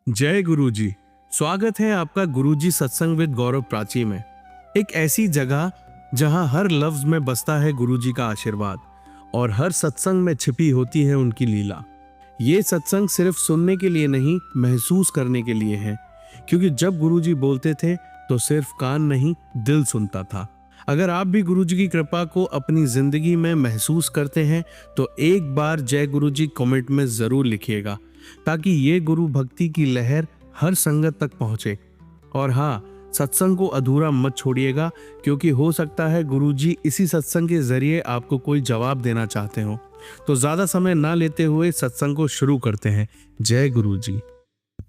जय गुरुजी। स्वागत है आपका गुरुजी सत्संग विद गौरव प्राची में। एक ऐसी जगह जहां हर लफ्ज में बसता है गुरुजी का आशीर्वाद और हर सत्संग में छिपी होती है उनकी लीला। ये सत्संग सिर्फ सुनने के लिए नहीं, महसूस करने के लिए है, क्योंकि जब गुरुजी बोलते थे तो सिर्फ कान नहीं, दिल सुनता था। अगर आप भी गुरुजी की कृपा को अपनी जिंदगी में महसूस करते हैं तो एक बार जय गुरुजी कमेंट में जरूर लिखिएगा, ताकि ये गुरु भक्ति की लहर हर संगत तक पहुंचे। और हाँ, सत्संग को अधूरा मत छोड़िएगा, क्योंकि हो सकता है गुरुजी इसी सत्संग के जरिए आपको कोई जवाब देना चाहते हो। तो ज्यादा समय ना लेते हुए सत्संग को शुरू करते हैं। जय गुरुजी।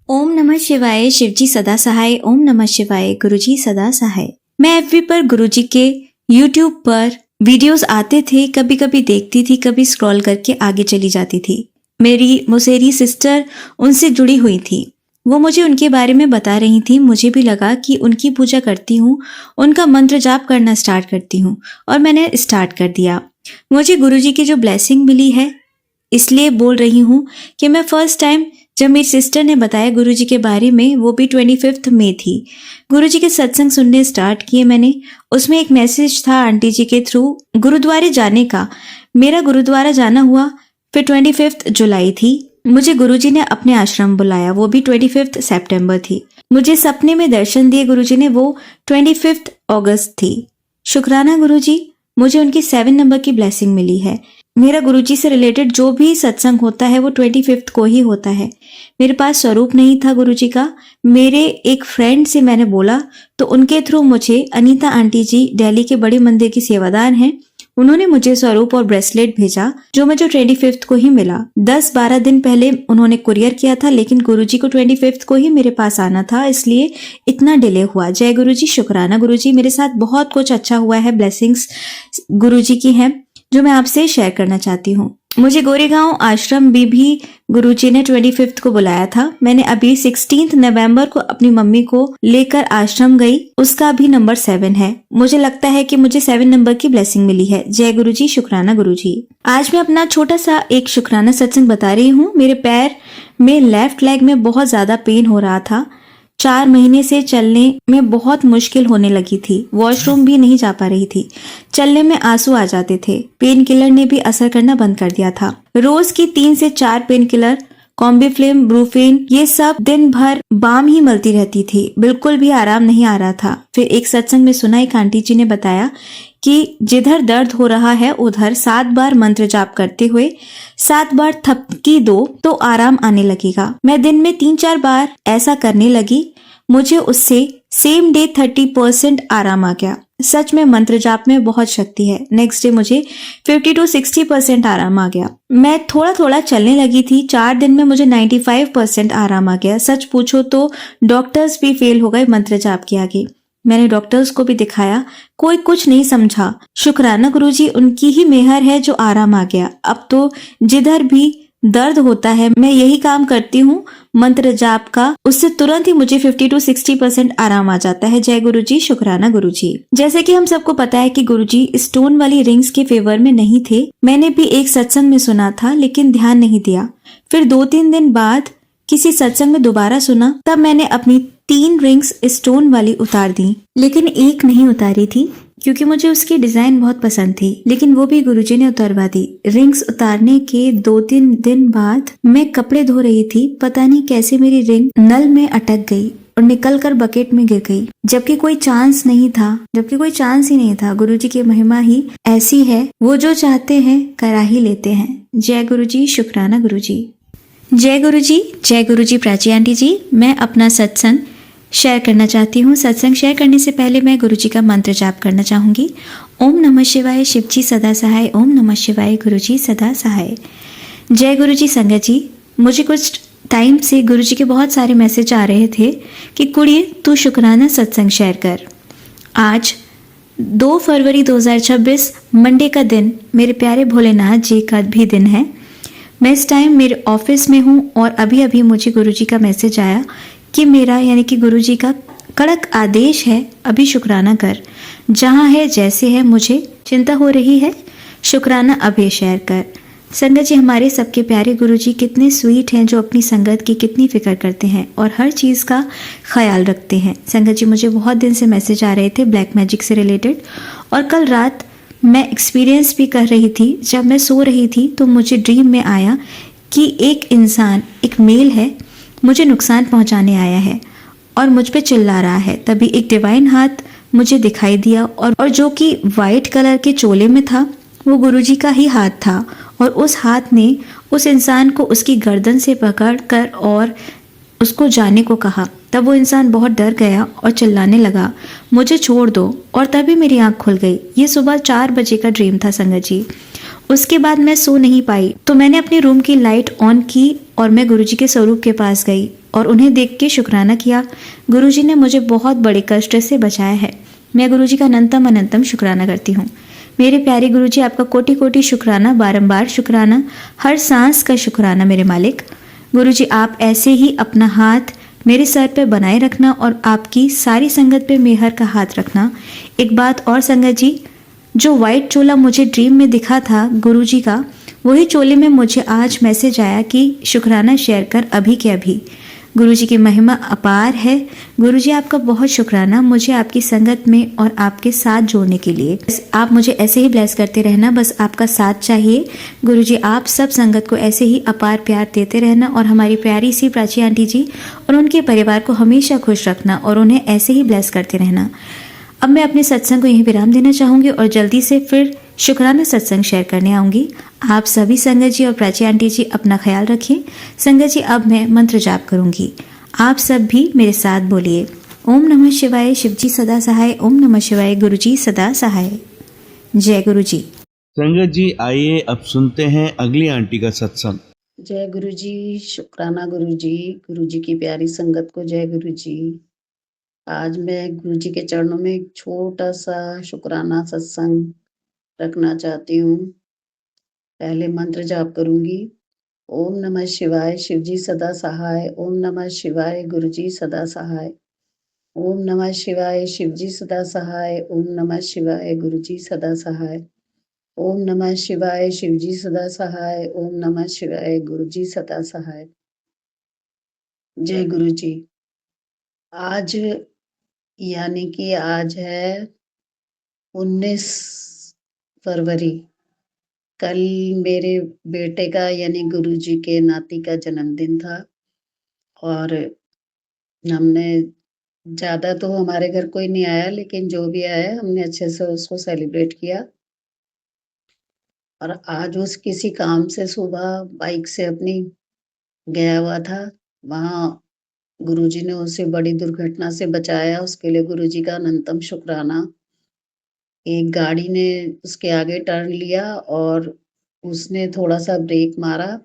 ओम नमः शिवाय, शिवजी सदा सहाय। ओम नमः शिवाय, गुरुजी सदा सहाय। मैं एफबी पर गुरुजी के यूट्यूब पर वीडियोस आते थे, कभी कभी देखती थी, कभी स्क्रॉल करके आगे चली जाती थी। मेरी मुसेरी सिस्टर उनसे जुड़ी हुई थी, वो मुझे उनके बारे में बता रही थी। मुझे भी लगा कि उनकी पूजा करती हूँ, उनका मंत्र जाप करना स्टार्ट करती हूँ, और मैंने स्टार्ट कर दिया। मुझे गुरुजी की जो ब्लेसिंग मिली है, इसलिए बोल रही हूँ कि मैं फर्स्ट टाइम जब मेरी सिस्टर ने बताया गुरुजी के बारे में, वो भी 25 मई थी, गुरुजी के सत्संग सुनने स्टार्ट किए मैंने। उसमें एक मैसेज था आंटी जी के थ्रू गुरुद्वारे जाने का। मेरा गुरुद्वारा जाना हुआ, फिर 25 जुलाई थी। मुझे गुरुजी ने अपने आश्रम बुलाया, वो भी 25 सितंबर थी। मुझे सपने में दर्शन दिए गुरुजी ने, वो 25 अगस्त थी। शुक्राना गुरुजी, मुझे उनकी 7 नंबर की ब्लेसिंग मिली है। मेरा गुरुजी से रिलेटेड जो भी सत्संग होता है वो 25 को ही होता है। मेरे पास स्वरूप नहीं था गुरुजी का। मेरे एक फ्रेंड से मैंने बोला, तो उनके थ्रू मुझे अनीता आंटी जी, दिल्ली के बड़े मंदिर की सेवादार हैं, उन्होंने मुझे स्वरूप और ब्रेसलेट भेजा, जो मुझे 25 को ही मिला। 10-12 दिन पहले उन्होंने कुरियर किया था, लेकिन गुरुजी को 25 को ही मेरे पास आना था, इसलिए इतना डिले हुआ। जय गुरुजी, शुक्राना गुरुजी। मेरे साथ बहुत कुछ अच्छा हुआ है, ब्लेसिंग्स गुरुजी की हैं, जो मैं आपसे शेयर करना चाहती हूँ। मुझे गोरेगांव आश्रम भी गुरुजी ने 25 को बुलाया था। मैंने अभी 16 नवंबर को अपनी मम्मी को लेकर आश्रम गई, उसका भी नंबर 7 है। मुझे लगता है कि मुझे 7 नंबर की ब्लेसिंग मिली है। जय गुरुजी, शुक्राना गुरुजी। आज मैं अपना छोटा सा एक शुक्राना सत्संग बता रही हूँ। मेरे पैर में, लेफ्ट लेग में बहुत ज्यादा पेन हो रहा था। 4 महीने से चलने में बहुत मुश्किल होने लगी थी, वॉशरूम भी नहीं जा पा रही थी, चलने में आंसू आ जाते थे। पेन किलर ने भी असर करना बंद कर दिया था। रोज की 3 से 4 पेन किलर, कॉम्बिफ्लेम, ब्रूफेन, ये सब दिन भर बाम ही मलती रहती थी, बिल्कुल भी आराम नहीं आ रहा था। फिर एक सत्संग में सुना, एक आंटी जी ने बताया कि जिधर दर्द हो रहा है उधर 7 बार मंत्र जाप करते हुए 7 बार थपकी दो तो आराम आने लगेगा। मैं दिन में 3-4 बार ऐसा करने लगी, मुझे उससे सेम डे 30% आराम आ गया। सच में मंत्र जाप में बहुत शक्ति है। नेक्स्ट डे मुझे 50 to 60% आराम आ गया। मैं थोड़ा थोड़ा चलने लगी थी, 4 दिन में मुझे 95% आराम आ गया। सच पूछो तो डॉक्टर्स भी फेल हो गए मंत्र जाप के आगे। मैंने डॉक्टर्स को भी दिखाया, कोई कुछ नहीं समझा। शुक्राना गुरुजी, उनकी ही मेहर है जो आराम आ गया। अब तो जिधर भी दर्द होता है मैं यही काम करती हूँ, मंत्र जाप का, उससे तुरंत ही मुझे 50 to 60% आराम आ जाता है। जय गुरुजी, शुक्राना गुरुजी। जैसे कि हम सबको पता है कि गुरुजी स्टोन वाली रिंग्स के फेवर में नहीं थे। मैंने भी एक सत्संग में सुना था, लेकिन ध्यान नहीं दिया। फिर 2-3 दिन बाद किसी सत्संग में दोबारा सुना, तब मैंने अपनी 3 रिंग्स स्टोन वाली उतार दी, लेकिन एक नहीं उतारी थी, क्योंकि मुझे उसकी डिजाइन बहुत पसंद थी, लेकिन वो भी गुरुजी ने उतरवा दी। रिंग्स उतारने के 2-3 दिन बाद मैं कपड़े धो रही थी, पता नहीं कैसे मेरी रिंग नल में अटक गई और निकलकर बकेट में गिर गई, जबकि कोई चांस ही नहीं था। गुरुजी की महिमा ही ऐसी है, वो जो चाहते हैं करा ही लेते हैं। जय गुरुजी, शुक्राना गुरुजी। जय गुरुजी प्राची आंटी जी। मैं अपना सत्संग शेयर करना चाहती हूँ। सत्संग शेयर करने से पहले मैं गुरुजी का मंत्र जाप करना चाहूंगी। ओम नमः शिवाय, शिवजी सदा सहाय। ओम नमः शिवाय, गुरुजी सदा सहाय। जय गुरुजी। संगत जी, मुझे कुछ टाइम से गुरुजी के बहुत सारे मैसेज आ रहे थे कि कुड़िए तू शुक्राना सत्संग शेयर कर। आज 2 फरवरी 2026 मंडे का दिन मेरे प्यारे भोलेनाथ जी का भी दिन है। मैं इस टाइम मेरे ऑफिस में हूँ और अभी मुझे गुरुजी का मैसेज आया कि मेरा यानी कि गुरुजी का कड़क आदेश है, अभी शुक्राना कर। जहाँ है जैसे है, मुझे चिंता हो रही है, शुक्राना अभी शेयर कर। संगत जी, हमारे सबके प्यारे गुरुजी कितने स्वीट हैं, जो अपनी संगत की कितनी फिक्र करते हैं और हर चीज़ का ख्याल रखते हैं। संगत जी, मुझे बहुत दिन से मैसेज आ रहे थे ब्लैक मैजिक से रिलेटेड, और कल रात मैं एक्सपीरियंस भी कर रही थी। जब मैं सो रही थी तो मुझे ड्रीम में आया कि एक इंसान, एक मेल है, मुझे नुकसान पहुंचाने आया है और मुझ पे चिल्ला रहा है। तभी एक डिवाइन हाथ मुझे दिखाई दिया, और जो कि वाइट कलर के चोले में था, वो गुरुजी का ही हाथ था। और उस हाथ ने उस इंसान को उसकी गर्दन से पकड़ कर और उसको जाने को कहा। तब वो इंसान बहुत डर गया और चिल्लाने लगा, मुझे छोड़ दो। और तभी मेरी आंख खुल गई। ये सुबह 4 बजे का ड्रीम था संगत जी। उसके बाद मैं सो नहीं पाई, तो मैंने अपने रूम की लाइट ऑन की और मैं गुरुजी के स्वरूप के पास गई और उन्हें देख के शुक्राना किया। गुरुजी ने मुझे बहुत बड़े कष्ट से बचाया है। मैं गुरुजी का अनंतम अनंतम शुक्राना करती हूँ। मेरे प्यारे गुरुजी, आपका कोटि कोटि शुक्राना, बारंबार शुक्राना, हर सांस का शुक्राना मेरे मालिक। गुरुजी, आप ऐसे ही अपना हाथ मेरे सर पे बनाए रखना और आपकी सारी संगत पे मेहर का हाथ रखना। एक बात और संगत जी, जो वाइट चोला मुझे ड्रीम में दिखा था गुरुजी का, वही चोले में मुझे आज मैसेज आया कि शुक्राना शेयर कर अभी के अभी। गुरुजी की महिमा अपार है। गुरुजी, आपका बहुत शुक्राना मुझे आपकी संगत में और आपके साथ जोड़ने के लिए। बस आप मुझे ऐसे ही ब्लेस करते रहना, बस आपका साथ चाहिए। गुरुजी, आप सब संगत को ऐसे ही अपार प्यार देते रहना और हमारी प्यारी सी प्राची आंटी जी और उनके परिवार को हमेशा खुश रखना और उन्हें ऐसे ही ब्लेस करते रहना। अब मैं अपने सत्संग को यहीं विराम देना चाहूँगी और जल्दी से फिर शुक्राना सत्संग शेयर करने आऊँगी। आप सभी संगत जी और प्राची आंटी जी अपना ख्याल रखें। संगत जी, अब मैं मंत्र जाप करूँगी, आप सब भी मेरे साथ बोलिए। ओम नमः शिवाय, शिवजी सदा सहाय। ओम नमः शिवाय, गुरुजी सदा सहाय। जय गुरुजी। संगत जी, आइए अब सुनते हैं अगली आंटी का सत्संग। जय गुरु जी, शुक्राना गुरु जी की प्यारी संगत को जय गुरु जी। आज मैं गुरु जी के चरणों में एक छोटा सा शुक्राना सत्संग रखना चाहती हूँ। पहले मंत्र जाप करूंगी। ओम नमः शिवाय, शिवजी सदा सहाय। ओम नमः शिवाय, गुरु जी सदा सहाय। ओम नमः शिवाय, शिवजी सदा सहाय। ओम नमः शिवाय, गुरु जी सदा सहाय। ओम नमः शिवाय, शिवजी सदा सहाय। ओम नमः शिवाय, गुरु जी सदा सहाय। जय गुरु जी। आज यानी कि आज है 19 फरवरी। कल मेरे बेटे का यानी गुरुजी के नाती का जन्मदिन था और हमने ज़्यादा तो हमारे घर कोई नहीं आया, लेकिन जो भी आया हमने अच्छे से उसको सेलिब्रेट किया। और आज उस किसी काम से सुबह बाइक से अपनी गया हुआ था, वहाँ गुरुजी ने उसे बड़ी दुर्घटना से बचाया। उसके लिए गुरुजी का अनंतम शुक्राना। एक गाड़ी ने उसके आगे टर्न लिया और उसने थोड़ा-सा ब्रेक मारा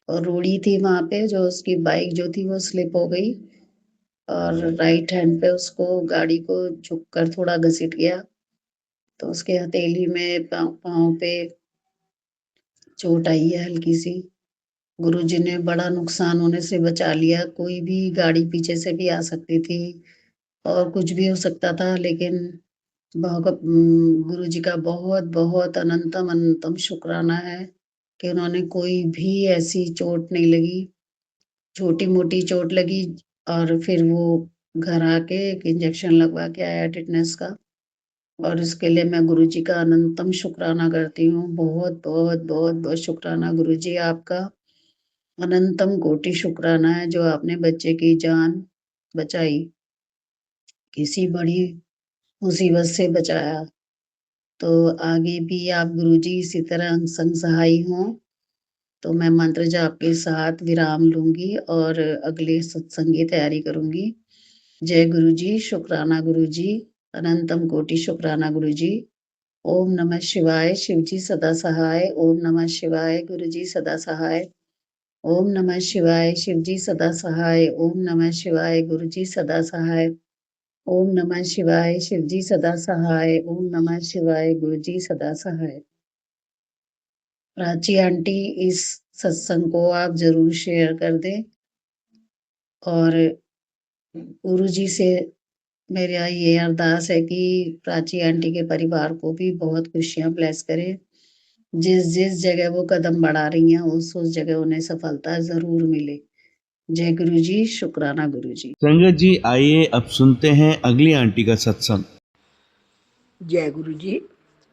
और रोड़ी थी वहाँ पे, जो उसकी बाइक जो थी वो स्लिप हो गई और राइट हैंड पे उसको गाड़ी को झुककर थोड़ा घसीट गया, तो उसके हथेली में पाँव पाँव पे चोट आई है हल्की-सी। गुरुजी ने बड़ा नुकसान होने से बचा लिया। कोई भी गाड़ी पीछे से भी आ सकती थी और कुछ भी हो सकता था, लेकिन गुरुजी का बहुत-बहुत अनंतम अनंतम शुक्राना है कि उन्होंने कोई भी ऐसी चोट नहीं लगी। छोटी-मोटी चोट लगी और फिर वो घर आके एक इंजेक्शन लगवा के आया टिटनेस का, और इसके लिए मैं गुरुजी का अनंतम शुक्राना करती हूँ। बहुत-बहुत शुक्राना गुरुजी आपका। अनंतम कोटि शुक्राना है जो आपने बच्चे की जान बचाई, किसी बड़ी मुसीबत से बचाया। तो आगे भी आप गुरुजी इसी तरह संग सहाय हों। तो मैं मंत्र जाप के साथ विराम लूँगी और अगले सत्संग की तैयारी करूँगी। जय गुरुजी, शुक्राना गुरुजी, अनंतम कोटि शुक्राना गुरुजी। ओम नमः शिवाय, शिवजी सदा सहाय। ओम नमः शिवाय, गुरुजी सदा सहाय। ओम नमः शिवाय, शिवजी सदा सहाय। ओम नमः शिवाय, गुरुजी सदा सहाय। ओम नमः शिवाय, शिवजी सदा सहाय। ओम नमः शिवाय, गुरुजी सदा सहाय। प्राची आंटी, इस सत्संग को आप जरूर शेयर कर दें और गुरुजी से मेरा ये अरदास है कि प्राची आंटी के परिवार को भी बहुत खुशियां ब्लेस करें जिस जगह वो कदम बढ़ा रही हैं उस जगह उन्हें सफलता ज़रूर मिले। जय गुरु जी, शुक्राना गुरु जी। संगत जी, आइए अब सुनते हैं अगली आंटी का सत्संग। जय गुरु जी,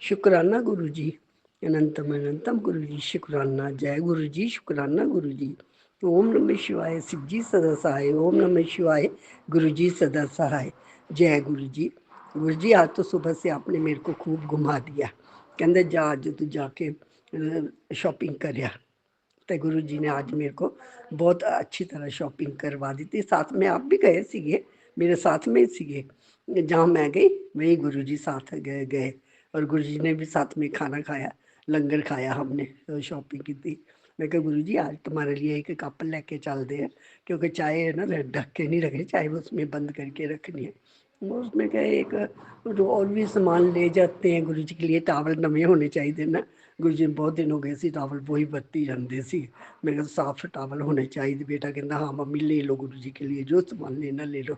शुक्राना गुरु जी, अनंतम अनंतम गुरु जी, शुक्राना। जय गुरु जी, शुक्राना गुरु जी। ओम नमः शिवाय, शिव जी सदा सहाय। ओम नमः शिवाय, गुरु जी सदा सहाय। जय गुरु जी। गुरु जी, आज तो सुबह से आपने मेरे को खूब घुमा दिया। कहते जा अज तू जाके शॉपिंग करिया। तो गुरु जी ने आज मेरे को बहुत अच्छी तरह शॉपिंग करवा दी थी। साथ में आप भी गए सीगे, मेरे साथ में ही सीगे। जहाँ मैं गई वहीं गुरु जी साथ गए और गुरु जी ने भी साथ में खाना खाया, लंगर खाया हमने, तो शॉपिंग की थी। मैं कहा गुरु जी आज तुम्हारे लिए एक कप लेके चलते हैं, क्योंकि चाय है ना ढक के नहीं रखनी, चाय उसमें बंद करके रखनी है। उसमें क्या एक और भी सामान ले जाते हैं गुरु जी के लिए। टावल नवे होने चाहिए ना, गुरु जी बहुत दिन हो गए सी टावल वही बरती जाते सी। मैं कहा साफ टावल होने चाहिए। बेटा कहता हाँ मम्मी ले लो गुरु जी के लिए, जो सामान लेना ले लो।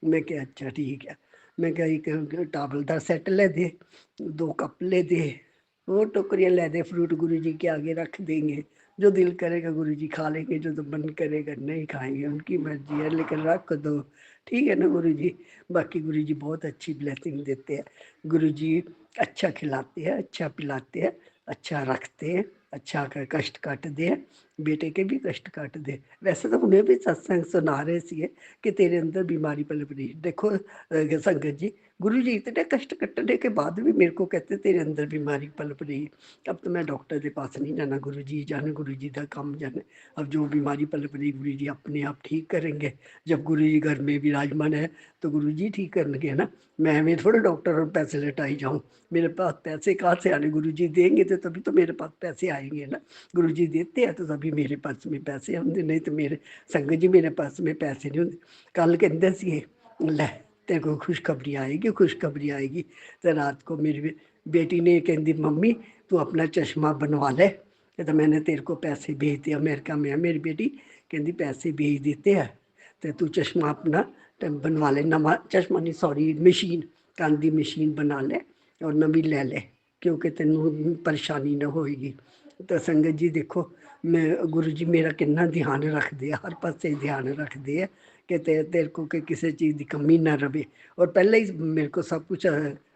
मैं क्या अच्छा ठीक है। मैं क्या एक टावल का सैट ले दे, 2 कप ले दे, और टोकरियाँ ले दे, फ्रूट गुरु जी के आगे रख देंगे। जो दिल करेगा गुरु जी खा लेंगे, जो तो मन करेगा नहीं खाएंगे, उनकी मर्जी है, लेकिन रख दो। ठीक है ना गुरु जी। बाकी गुरु जी बहुत अच्छी ब्लेसिंग देते हैं। गुरु जी अच्छा खिलाते हैं, अच्छा पिलाते हैं, अच्छा रखते हैं, अच्छा कष्ट काटते हैं, बेटे के भी कष्ट काटते। वैसे तो उन्हें भी सत्संग सुना रहे सी कि तेरे अंदर बीमारी पल रही। देखो संगत जी, गुरु जी इतने कष्ट कटने के बाद भी मेरे को कहते तेरे अंदर बीमारी पलप रही। अब तो मैं डॉक्टर के पास नहीं जाना, गुरु जी जाने, गुरु जी का काम जाने। अब जो बीमारी पलप रही गुरु जी अपने आप ठीक करेंगे। जब गुरु जी घर में विराजमान है तो गुरु जी ठीक करनगे ना। मैं थोड़े डॉक्टर और पैसे लटाई जाऊँ। मेरे पास पैसे कहाँ से आने, गुरु जी देंगे तो तभी तो मेरे पास पैसे आएंगे ना। गुरु जी देते हैं तो तभी मेरे पास में पैसे आते, नहीं तो मेरे संगत जी मेरे पास में पैसे नहीं होंगे। कल कहते सी लै तेरे को खुशखबरी आएगी, खुशखबरी आएगी। तो रात को मेरी बेटी ने कहती मम्मी तू अपना चश्मा बनवा ले, तो मैंने तेरे को पैसे भेज दिया अमेरिका में। मेरी बेटी कहती पैसे भेज देते हैं तो तू चश्मा अपना बनवा ले, नवा चश्मा नहीं सॉरी मशीन, कान की मशीन बना ले और नवी ले ले, क्योंकि तेनों परेशानी ना होएगी। तो संगत जी देखो, मैं गुरु जी मेरा कितना ध्यान रखते हैं, हर पासे ध्यान रखते हैं कि तेरे को कि किसी चीज़ की कमी ना रहे। और पहले ही मेरे को सब कुछ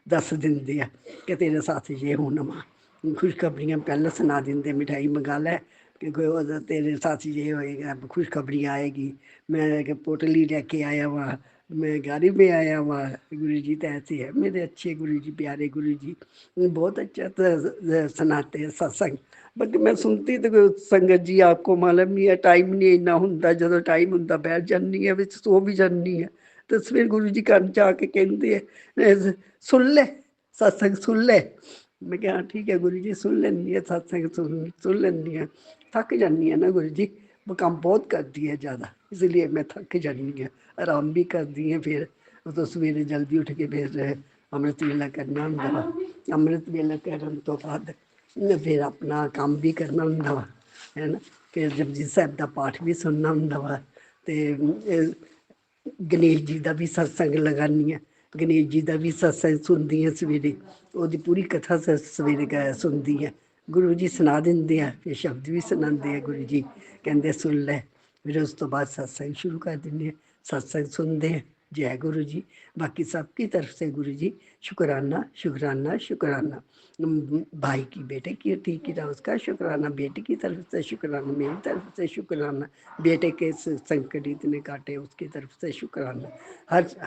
दस देंगे है कि तेरे साथ ये होना वा। खुशखबरियाँ पहले सुना देंगे, मिठाई मंगा ले क्योंकि तेरे साथ ये होएगा, खुशखबरी आएगी। मैं पोटली लेके आया हुआ, मैं गाड़ी में आया हुआ। गुरु जी तो ऐसे है मेरे अच्छे गुरु जी, प्यारे गुरु जी, बहुत अच्छा सुनाते हैं सत्संग। बाकी मैं सुनती तो संगत जी आपको मालूम नहीं है, टाइम नहीं इन्ना होंदा, जो टाइम होंदा बैठ जानी है, विच सो भी जानी है। तो फिर गुरु जी घर जाके कहते हैं सुन ले सत्संग सुन ले। मैं क्या ठीक है गुरु जी सुन लेनी है, सत्संग सुन लेनी है। थक जानी है ना गुरु जी, वो काम बहुत करती है ज़्यादा, इसलिए मैं थक जानी है। आराम भी करती है, फिर तो सवेरे जल्दी उठ के फिर अमृत वेला करना होंगे। अमृत वेला करन तो बाद फिर अपना काम भी करना होंगे वा, है ना। फिर जपजी साहब का पाठ भी सुनना होंगे वा। तो गणेश जी का भी सत्संग लगानी है, गणेश जी का भी सत्संग सुनती है सवेरे, वो पूरी कथा सवेरे सुनती है। गुरु जी सुना देंगे हैं, फिर शब्द भी सुनाते हैं गुरु जी, कहते सुन ले। फिर उस तो बाद सत्संग शुरू कर देंगे, सत्संग सुनते हैं। जय गुरु जी। बाकी सबकी तरफ से गुरु जी शुक्राना शुक्राना शुक्राना। भाई की बेटे की ठीक किया उसका शुक्राना, बेटी की तरफ से शुक्राना, मेरी तरफ से शुक्राना, बेटे के संकट इतने काटे उसकी तरफ से शुक्राना।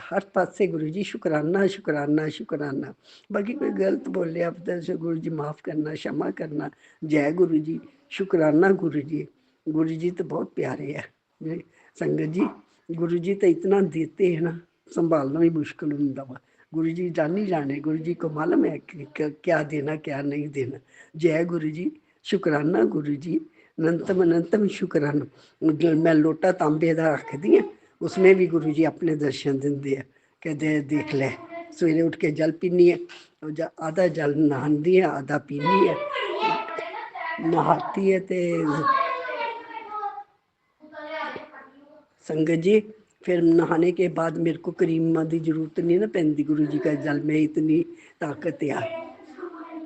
हर पास से गुरु जी शुक्राना शुक्राना शुक्राना। बाकी कोई गलत बोले आप तो गुरु जी माफ़ करना, क्षमा करना। जय गुरु जी, शुक्राना गुरु जी। गुरु जी तो बहुत प्यारे है संगत जी। गुरु जी तो इतना देते हैं ना, संभालना भी मुश्किल होता वा। गुरु जी जानी जाने, गुरु जी को मालूम है कि क्या देना क्या नहीं देना। जय गुरु जी, शुक्राना गुरु जी, अनंतम अनंतम शुक्राना। मैं लोटा तांबे का रखती हाँ, उसमें भी गुरु जी अपने दर्शन देंगे हैं, कहते देख ले। सवेरे उठ के जल पीनी है, आधा जल नहाती है, आधा पीनी है। नहाती है तो संगत जी फिर नहाने के बाद मेरे को क्रीम की जरूरत नहीं ना पैंती, गुरु जी का जल में इतनी ताकत आ,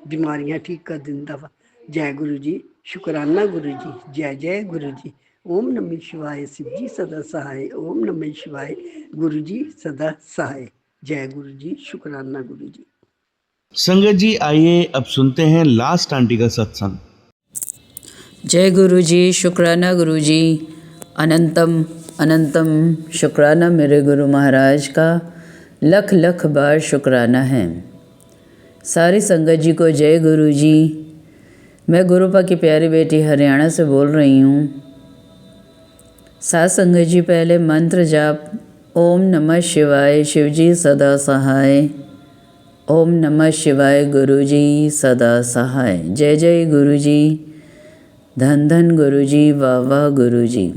बीमारियां ठीक कर दिंदा वा। जय गुरु जी, शुक्राना गुरु जी, जय जय गुरु जी। ओम नमः शिवाय, शिव जी सदा सहाय। ओम नमः शिवाय, गुरु जी सदा सहाय। जय गुरु जी, शुक्राना गुरु जी। संगत जी, आइए अब सुनते हैं लास्ट आंटी का सत्संग। जय गुरु जी, शुक्राना गुरु जी। अनंतम अनंतम शुक्राना मेरे गुरु महाराज का, लख लख बार शुक्राना है। सारी संगत जी को जय गुरु जी। मैं गुरुपा की प्यारी बेटी हरियाणा से बोल रही हूँ। सात संगत जी, पहले मंत्र जाप ओम नमः शिवाय, शिव जी सदा सहाय। ओम नमः शिवाय, गुरु जी सदा सहाय। जय जय गुरु जी, धन धन गुरु जी, वाह वाह गुरु जी।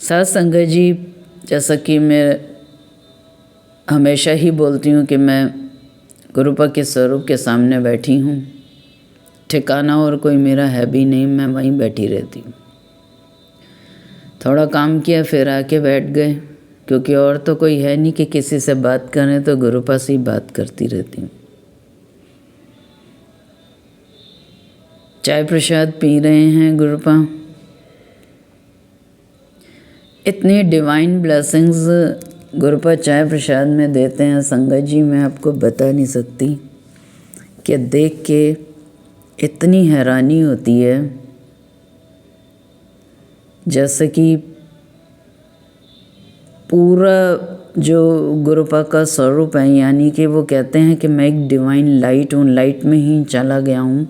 सात संगत जी, जैसा कि मैं हमेशा ही बोलती हूँ कि मैं गुरुपा के स्वरूप के सामने बैठी हूँ। ठिकाना और कोई मेरा है भी नहीं, मैं वहीं बैठी रहती हूँ। थोड़ा काम किया फिर आके बैठ गए, क्योंकि और तो कोई है नहीं कि किसी से बात करें, तो गुरुपा से ही बात करती रहती हूँ। चाय प्रसाद पी रहे हैं गुरुपा। इतनी डिवाइन ब्लेसिंग्स गुरुपा चाय प्रसाद में देते हैं संगत जी, मैं आपको बता नहीं सकती कि देख के इतनी हैरानी होती है। जैसे कि पूरा जो गुरुपा का स्वरूप है, यानी कि वो कहते हैं कि मैं एक डिवाइन लाइट हूँ, लाइट में ही चला गया हूँ।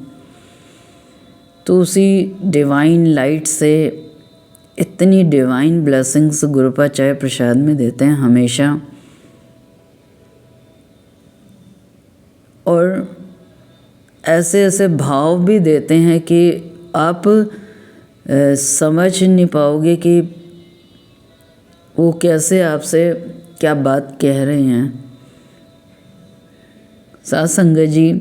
तो उसी डिवाइन लाइट से इतनी डिवाइन ब्लेसिंग्स गुरुपा चाय प्रसाद में देते हैं हमेशा। और ऐसे ऐसे भाव भी देते हैं कि आप समझ नहीं पाओगे कि वो कैसे आपसे क्या बात कह रहे हैं। सात संगत जी,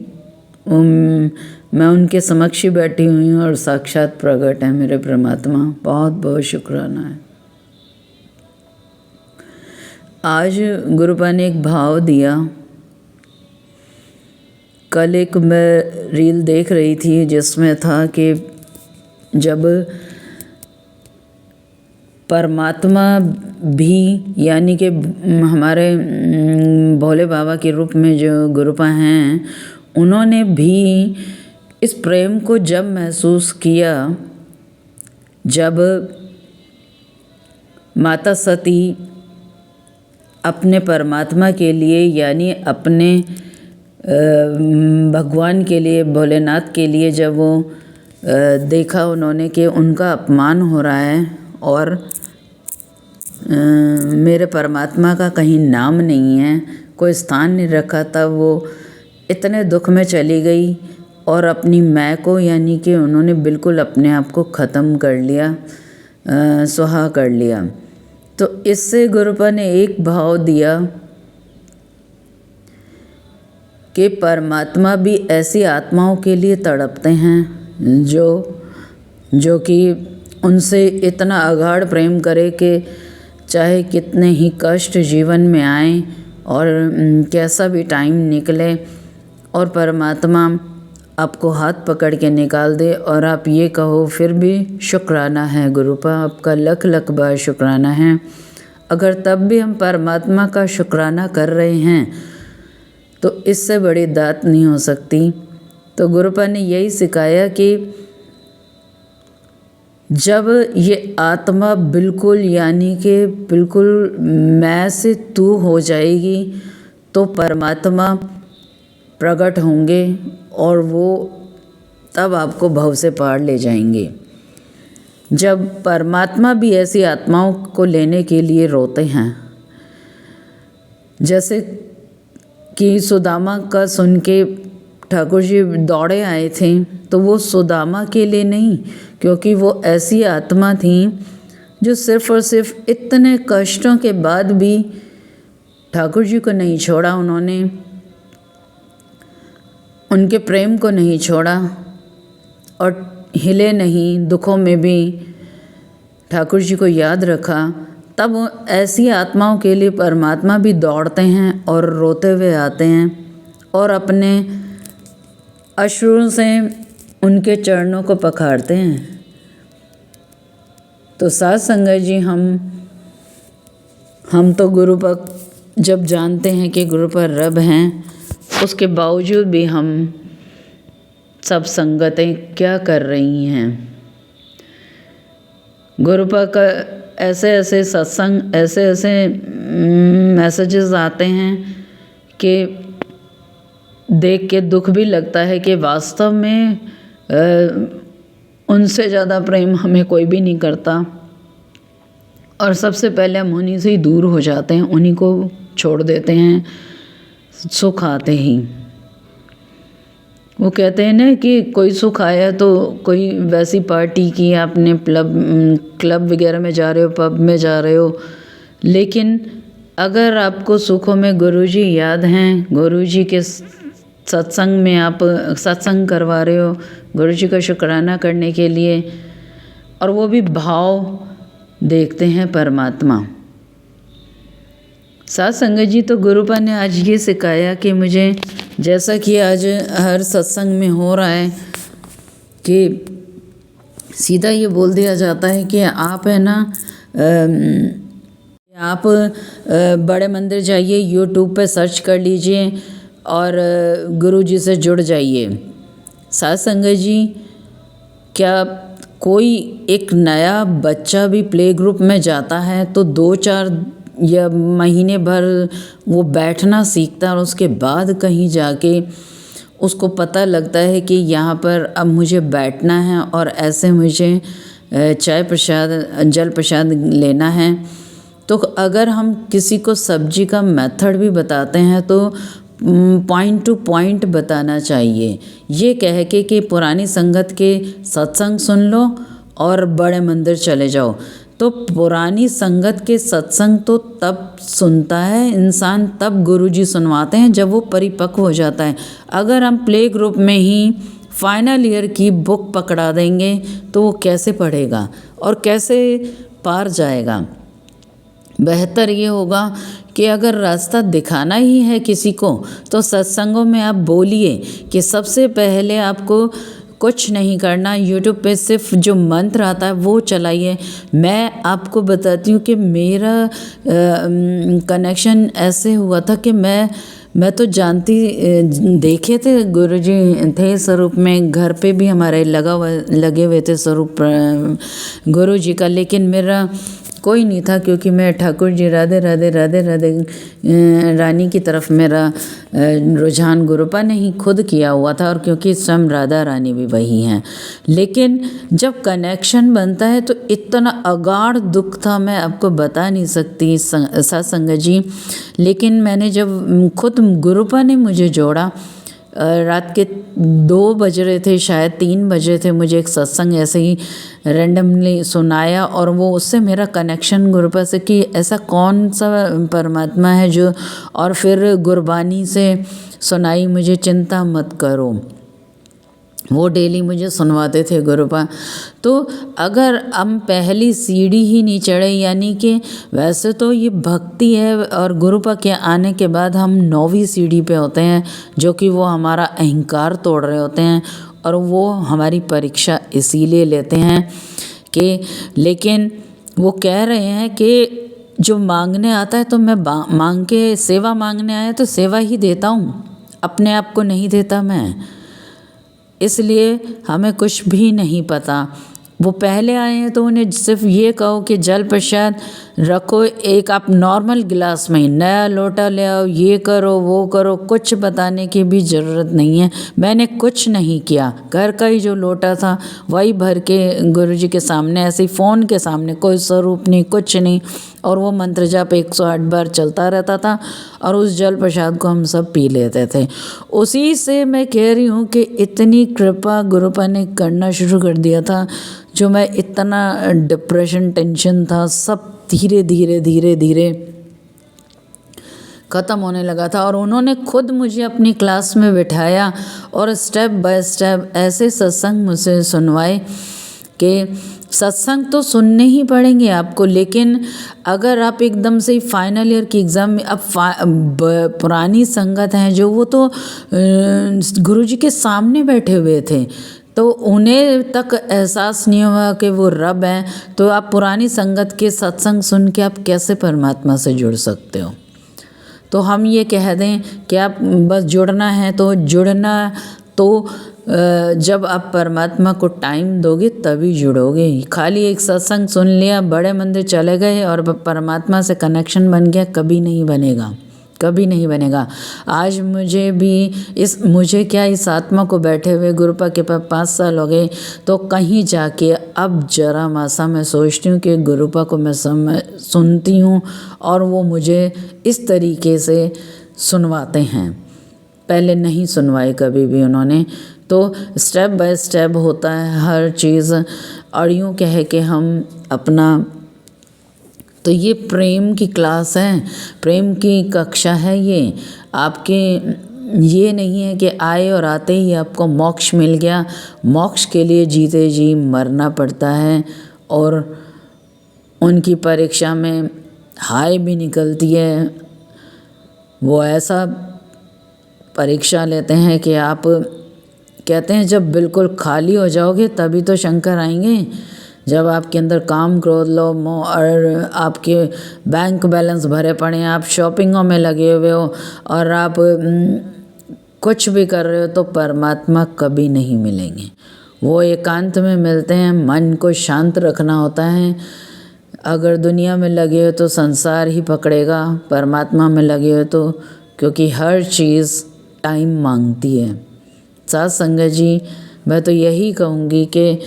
मैं उनके समक्ष ही बैठी हुई हूँ और साक्षात प्रकट है मेरे परमात्मा। बहुत बहुत शुक्राना है। आज गुरुपा ने एक भाव दिया। कल एक मैं रील देख रही थी जिसमें था कि जब परमात्मा भी, यानी कि हमारे भोले बाबा के रूप में जो गुरुपा हैं, उन्होंने भी इस प्रेम को जब महसूस किया, जब माता सती अपने परमात्मा के लिए, यानी अपने भगवान के लिए, भोलेनाथ के लिए, जब वो देखा उन्होंने कि उनका अपमान हो रहा है और मेरे परमात्मा का कहीं नाम नहीं है, कोई स्थान नहीं रखा, तब वो इतने दुख में चली गई और अपनी मैं को, यानी कि उन्होंने बिल्कुल अपने आप को ख़त्म कर लिया, सुहा कर लिया। तो इससे गुरुपा ने एक भाव दिया कि परमात्मा भी ऐसी आत्माओं के लिए तड़पते हैं जो कि उनसे इतना अगाध प्रेम करे कि चाहे कितने ही कष्ट जीवन में आए और कैसा भी टाइम निकले, और परमात्मा आपको हाथ पकड़ के निकाल दे और आप ये कहो फिर भी शुक्राना है गुरुपा, आपका लख लख बार शुक्राना है। अगर तब भी हम परमात्मा का शुक्राना कर रहे हैं तो इससे बड़ी दात नहीं हो सकती। तो गुरुपा ने यही सिखाया कि जब ये आत्मा बिल्कुल, यानी कि बिल्कुल मैं से तू हो जाएगी, तो परमात्मा प्रकट होंगे और वो तब आपको भव से पार ले जाएंगे। जब परमात्मा भी ऐसी आत्माओं को लेने के लिए रोते हैं, जैसे कि सुदामा का सुन के ठाकुर जी दौड़े आए थे, तो वो सुदामा के लिए नहीं, क्योंकि वो ऐसी आत्मा थी जो सिर्फ और सिर्फ इतने कष्टों के बाद भी ठाकुर जी को नहीं छोड़ा, उन्होंने उनके प्रेम को नहीं छोड़ा और हिले नहीं, दुखों में भी ठाकुर जी को याद रखा। तब ऐसी आत्माओं के लिए परमात्मा भी दौड़ते हैं और रोते हुए आते हैं और अश्रुओं से उनके चरणों को पखारते हैं। तो साथ संगत जी, हम तो गुरु पर जब जानते हैं कि गुरु पर रब हैं, उसके बावजूद भी हम सब संगतें क्या कर रही हैं। गुरु पर का ऐसे ऐसे सत्संग, ऐसे ऐसे मैसेजेस आते हैं कि देख के दुख भी लगता है कि वास्तव में उनसे ज़्यादा प्रेम हमें कोई भी नहीं करता, और सबसे पहले हम उन्हीं से ही दूर हो जाते हैं, उन्हीं को छोड़ देते हैं सुख आते ही। वो कहते हैं ना कि कोई सुख आया तो कोई वैसी पार्टी की, आपने क्लब वगैरह में जा रहे हो, पब में जा रहे हो, लेकिन अगर आपको सुखों में गुरुजी याद हैं, गुरुजी के सत्संग में आप सत्संग करवा रहे हो गुरुजी का शुक्राना करने के लिए, और वो भी भाव देखते हैं परमात्मा। साथ संगत जी, तो गुरुपा ने आज ये सिखाया कि मुझे, जैसा कि आज हर सत्संग में हो रहा है कि सीधा ये बोल दिया जाता है कि आप है ना, आप बड़े मंदिर जाइए, यूट्यूब पे सर्च कर लीजिए और गुरुजी से जुड़ जाइए। साथ संगत जी, क्या कोई एक नया बच्चा भी प्ले ग्रुप में जाता है तो 2-4 या महीने भर वो बैठना सीखता है, और उसके बाद कहीं जाके उसको पता लगता है कि यहाँ पर अब मुझे बैठना है और ऐसे मुझे चाय प्रसाद, जल प्रसाद लेना है। तो अगर हम किसी को सब्जी का मेथड भी बताते हैं तो पॉइंट टू पॉइंट बताना चाहिए, ये कह के कि पुरानी संगत के सत्संग सुन लो और बड़े मंदिर चले जाओ। तो पुरानी संगत के सत्संग तो तब सुनता है इंसान, तब गुरुजी सुनवाते हैं जब वो परिपक्व हो जाता है। अगर हम प्ले ग्रुप में ही फाइनल ईयर की बुक पकड़ा देंगे तो वो कैसे पढ़ेगा और कैसे पार जाएगा। बेहतर ये होगा कि अगर रास्ता दिखाना ही है किसी को तो सत्संगों में आप बोलिए कि सबसे पहले आपको कुछ नहीं करना, यूट्यूब पे सिर्फ जो मंत्र आता है वो चलाइए। मैं आपको बताती हूँ कि मेरा कनेक्शन ऐसे हुआ था कि मैं तो जानती, देखे थे गुरुजी थे स्वरूप में, घर पे भी हमारे लगे हुए थे स्वरूप गुरुजी का, लेकिन मेरा कोई नहीं था क्योंकि मैं ठाकुर जी राधे राधे राधे राधे रानी की तरफ मेरा रुझान गुरुपा ने ही खुद किया हुआ था, और क्योंकि स्वयं राधा रानी भी वही हैं। लेकिन जब कनेक्शन बनता है तो इतना अगाढ़ दुख था, मैं आपको बता नहीं सकती साथ संगत जी। लेकिन मैंने जब खुद गुरुपा ने मुझे जोड़ा, रात के 2 बज रहे थे, शायद 3 बज रहे थे, मुझे एक सत्संग ऐसे ही रैंडमली सुनाया, और वो उससे मेरा कनेक्शन गुरुपा से कि ऐसा कौन सा परमात्मा है जो, और फिर गुरबानी से सुनाई मुझे चिंता मत करो, वो डेली मुझे सुनवाते थे गुरुपा। तो अगर हम पहली सीढ़ी ही नहीं चढ़े, यानी कि वैसे तो ये भक्ति है, और गुरुपा के आने के बाद हम 9वीं सीढ़ी पे होते हैं, जो कि वो हमारा अहंकार तोड़ रहे होते हैं, और वो हमारी परीक्षा इसीलिए लेते हैं कि, लेकिन वो कह रहे हैं कि जो मांगने आता है तो मैं मांग के, सेवा मांगने आया तो सेवा ही देता हूँ, अपने आप को नहीं देता मैं, इसलिए हमें कुछ भी नहीं पता। वो पहले आए हैं तो उन्हें सिर्फ ये कहो कि जल प्रसाद रखो, एक आप नॉर्मल गिलास में, नया लोटा ले आओ, ये करो वो करो, कुछ बताने की भी ज़रूरत नहीं है। मैंने कुछ नहीं किया, घर का ही जो लोटा था वही भर के गुरुजी के सामने, ऐसे ही फ़ोन के सामने, कोई स्वरूप नहीं, कुछ नहीं, और वो मंत्र जाप 108 बार चलता रहता था, और उस जल प्रसाद को हम सब पी लेते थे। उसी से मैं कह रही हूँ कि इतनी कृपा गुरुपा ने करना शुरू कर दिया था, जो मैं इतना डिप्रेशन, टेंशन था, सब धीरे धीरे धीरे धीरे ख़त्म होने लगा था। और उन्होंने खुद मुझे अपनी क्लास में बिठाया और स्टेप बाय स्टेप ऐसे सत्संग मुझसे सुनवाए कि सत्संग तो सुनने ही पड़ेंगे आपको, लेकिन अगर आप एकदम से फाइनल ईयर की एग्ज़ाम में अब पुरानी संगत हैं जो, वो तो गुरुजी के सामने बैठे हुए थे, तो उन्हें तक एहसास नहीं हुआ कि वो रब हैं, तो आप पुरानी संगत के सत्संग सुन के आप कैसे परमात्मा से जुड़ सकते हो। तो हम ये कह दें कि आप बस जुड़ना है तो जुड़ना, तो जब आप परमात्मा को टाइम दोगे तभी जुड़ोगे। खाली एक सत्संग सुन लिया, बड़े मंदिर चले गए और परमात्मा से कनेक्शन बन गया, कभी नहीं बनेगा, कभी नहीं बनेगा। आज मुझे क्या इस आत्मा को बैठे हुए गुरुपा के पास 5 साल हो गए, तो कहीं जाके अब जरा मासा मैं सोचती हूँ कि गुरुपा को मैं सुनती हूँ और वो मुझे इस तरीके से सुनवाते हैं। पहले नहीं सुनवाई कभी भी उन्होंने, तो स्टेप बाय स्टेप होता है हर चीज़। और यूँ कहे कि हम अपना, तो ये प्रेम की क्लास है, प्रेम की कक्षा है ये आपके। ये नहीं है कि आए और आते ही आपको मोक्ष मिल गया। मोक्ष के लिए जीते जी मरना पड़ता है, और उनकी परीक्षा में हाय भी निकलती है। वो ऐसा परीक्षा लेते हैं कि आप कहते हैं जब बिल्कुल खाली हो जाओगे तभी तो शंकर आएंगे। जब आपके अंदर काम, क्रोध, लोभ, मोह और आपके बैंक बैलेंस भरे पड़े हैं, आप शॉपिंगों में लगे हुए हो और आप कुछ भी कर रहे हो, तो परमात्मा कभी नहीं मिलेंगे। वो एकांत में मिलते हैं। मन को शांत रखना होता है। अगर दुनिया में लगे हो तो संसार ही पकड़ेगा, परमात्मा में लगे हो तो, क्योंकि हर चीज़ टाइम मांगती है। साथ संगत जी, मैं तो यही कहूँगी कि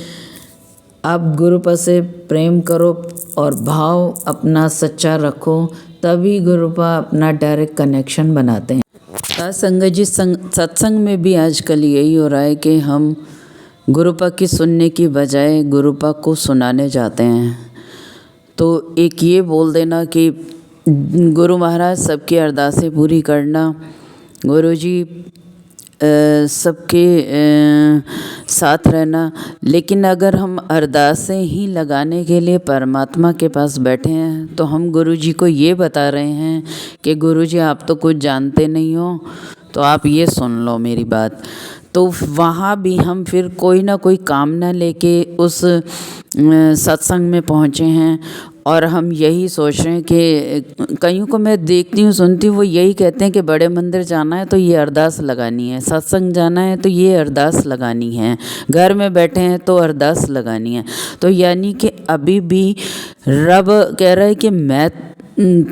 आप गुरुपा से प्रेम करो और भाव अपना सच्चा रखो, तभी गुरुपा अपना डायरेक्ट कनेक्शन बनाते हैं। साथ संगत जी, सत्संग में भी आजकल यही हो रहा है कि हम गुरुपा की सुनने की बजाय गुरुपा को सुनाने जाते हैं। तो एक ये बोल देना कि गुरु महाराज सबकी अरदासें पूरी करना, गुरुजी सबके साथ रहना। लेकिन अगर हम अरदासें ही लगाने के लिए परमात्मा के पास बैठे हैं, तो हम गुरुजी को ये बता रहे हैं कि गुरुजी आप तो कुछ जानते नहीं हो, तो आप ये सुन लो मेरी बात। तो वहाँ भी हम फिर कोई ना कोई कामना लेके उस सत्संग में पहुँचे हैं, और हम यही सोच रहे हैं कि कईयों को मैं देखती हूँ, सुनती हूँ, वो यही कहते हैं कि बड़े मंदिर जाना है तो ये अरदास लगानी है, सत्संग जाना है तो ये अरदास लगानी है, घर में बैठे हैं तो अरदास लगानी है। तो यानी कि अभी भी रब कह रहा है कि मैं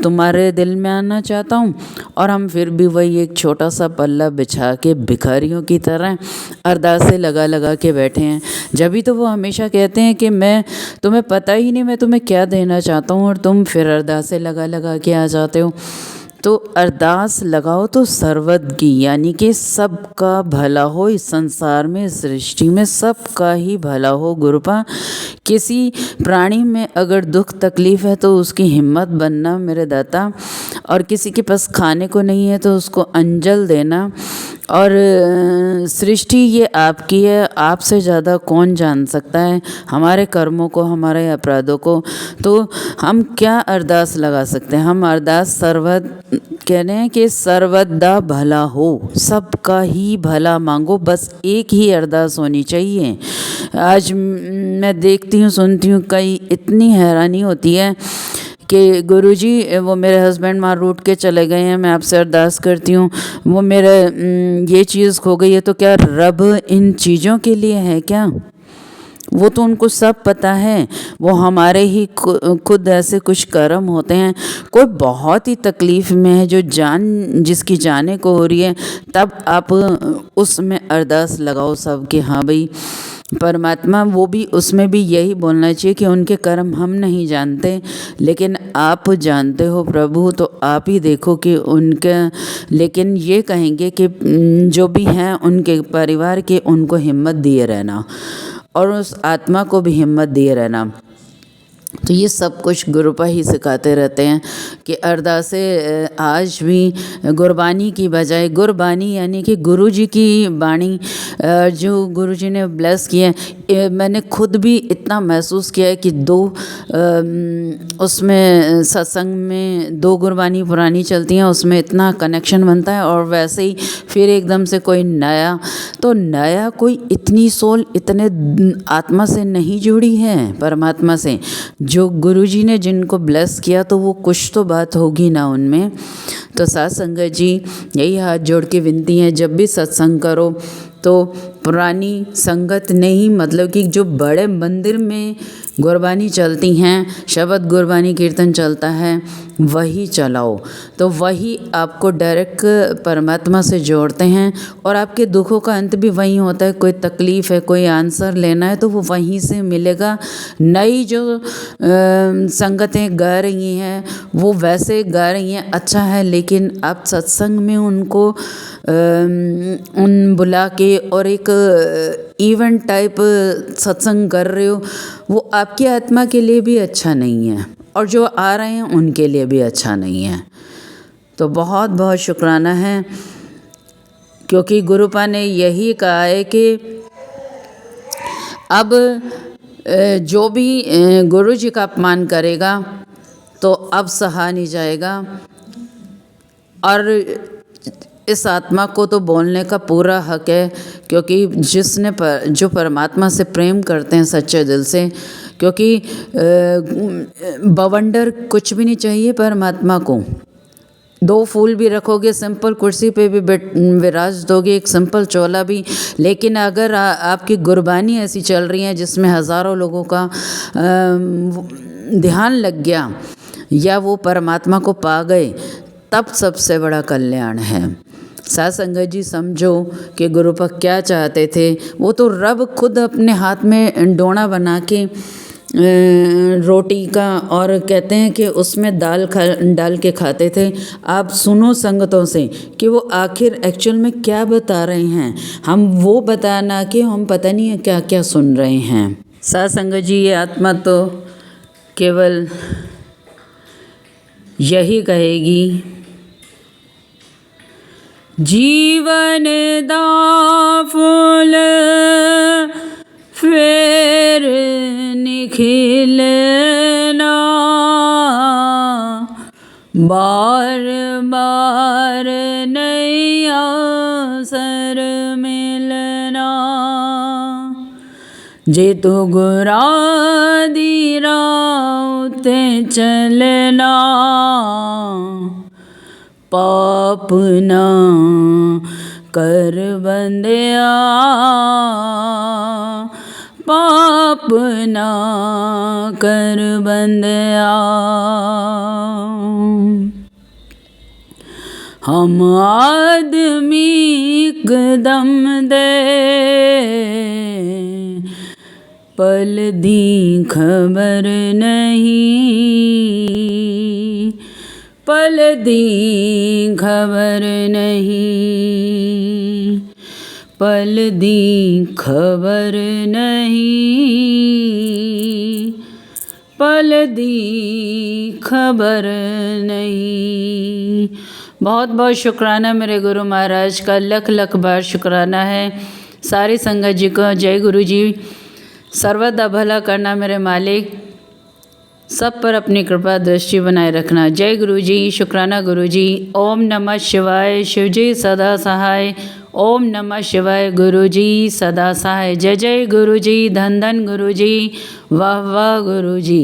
तुम्हारे दिल में आना चाहता हूँ, और हम फिर भी वही एक छोटा सा पल्ला बिछा के भिखारियों की तरह अरदासें लगा लगा के बैठे हैं। जब भी तो वो हमेशा कहते हैं कि मैं तुम्हें पता ही नहीं मैं तुम्हें क्या देना चाहता हूँ, और तुम फिर अरदासें लगा लगा के आ जाते हो। तो अरदास लगाओ तो सर्वद की, यानी कि सबका भला हो इस संसार में, इस सृष्टि में सबका ही भला हो गुरुपा। किसी प्राणी में अगर दुख तकलीफ़ है तो उसकी हिम्मत बनना मेरे दाता, और किसी के पास खाने को नहीं है तो उसको अंजल देना। और सृष्टि ये आपकी है, आपसे ज़्यादा कौन जान सकता है हमारे कर्मों को, हमारे अपराधों को। तो हम क्या अरदास लगा सकते हैं? हम अरदास कह रहे हैं कि सर्वदा भला हो, सबका ही भला मांगो, बस एक ही अरदास होनी चाहिए। आज मैं देखती हूँ, सुनती हूँ, कई इतनी हैरानी होती है कि गुरुजी वो मेरे हस्बैंड मार रूट के चले गए हैं, मैं आपसे अरदास करती हूँ, वो मेरे ये चीज़ खो गई है, तो क्या रब इन चीज़ों के लिए है क्या? वो तो उनको सब पता है। वो हमारे ही खुद ऐसे कुछ कर्म होते हैं। कोई बहुत ही तकलीफ़ में है, जो जिसकी जाने को हो रही है, तब आप उसमें अरदास लगाओ सब कि हाँ भाई परमात्मा, वो भी उसमें भी यही बोलना चाहिए कि उनके कर्म हम नहीं जानते, लेकिन आप जानते हो प्रभु, तो आप ही देखो कि उनके, लेकिन ये कहेंगे कि जो भी हैं उनके परिवार के, उनको हिम्मत दिए रहना और उस आत्मा को भी हिम्मत दिए रहना। तो ये सब कुछ गुरुपा ही सिखाते रहते हैं कि अरदासें आज भी गुरबानी की बजाय, गुरबानी यानी कि गुरु जी की बाणी जो गुरु जी ने ब्लेस किए हैं। मैंने खुद भी इतना महसूस किया है कि उसमें सत्संग में 2 गुरबानी पुरानी चलती हैं, उसमें इतना कनेक्शन बनता है। और वैसे ही फिर एकदम से कोई नया, तो नया कोई इतनी सोल इतने आत्मा से नहीं जुड़ी है, परमात्मा से। जो गुरुजी ने जिनको ब्लेस किया तो वो कुछ तो बात होगी ना उनमें। तो साथ संगत जी, यही हाथ जोड़ के विनती है, जब भी सत्संग करो तो पुरानी संगत नहीं, मतलब कि जो बड़े मंदिर में गुरबानी चलती हैं, शब्द गुरबानी कीर्तन चलता है, वही चलाओ। तो वही आपको डायरेक्ट परमात्मा से जोड़ते हैं और आपके दुखों का अंत भी वहीं होता है। कोई तकलीफ़ है, कोई आंसर लेना है तो वो वहीं से मिलेगा। नई जो संगतें गा रही हैं वो वैसे गा रही हैं, अच्छा है, लेकिन आप सत्संग में उनको बुला के और एक इवेंट टाइप सत्संग कर रहे हो, वो आपकी आत्मा के लिए भी अच्छा नहीं है और जो आ रहे हैं उनके लिए भी अच्छा नहीं है। तो बहुत बहुत शुक्राना है, क्योंकि गुरुपा ने यही कहा है कि अब जो भी गुरु जी का अपमान करेगा तो अब सहा नहीं जाएगा। और इस आत्मा को तो बोलने का पूरा हक है, क्योंकि जो परमात्मा से प्रेम करते हैं सच्चे दिल से, क्योंकि बवंडर कुछ भी नहीं चाहिए परमात्मा को। 2 फूल भी रखोगे, सिंपल कुर्सी पे भी विराज दोगे, एक सिंपल चोला भी, लेकिन अगर आपकी गुरबानी ऐसी चल रही है जिसमें हज़ारों लोगों का ध्यान लग गया या वो परमात्मा को पा गए, तब सबसे बड़ा कल्याण है। साथ संगत जी, समझो कि गुरुपा क्या चाहते थे। वो तो रब खुद अपने हाथ में डोना बना के रोटी का, और कहते हैं कि उसमें दाल डाल के खाते थे। आप सुनो संगतों से कि वो आखिर एक्चुअल में क्या बता रहे हैं, हम वो बताना कि हम पता नहीं है क्या क्या सुन रहे हैं। साथ संगत जी, ये आत्मा तो केवल यही कहेगी, जीवन दा फूल फिर निखिलना, बार बार नई अवसर मिलना, जे तू गुरा दी राह ते चलना, पाप ना कर बंदिया, पाप ना कर बंदिया। हम आदमी कदम दे पल दी खबर नहीं, पल दी खबर नहीं, पल दी खबर नहीं, पल दी खबर नहीं। बहुत बहुत शुक्राना मेरे गुरु महाराज का, लख लख बार शुक्राना है। सारी संगत जी को जय गुरु जी। सर्वदा भला करना मेरे मालिक, सब पर अपनी कृपा दृष्टि बनाए रखना। जय गुरु जी। शुक्राना गुरु जी। ओम नमः शिवाय। शिव जी सदा सहाय। ओम नमः शिवाय। गुरु जी सदा सहाय। जय जय गुरु जी। धन धन गुरु जी। वाह वाह गुरु जी।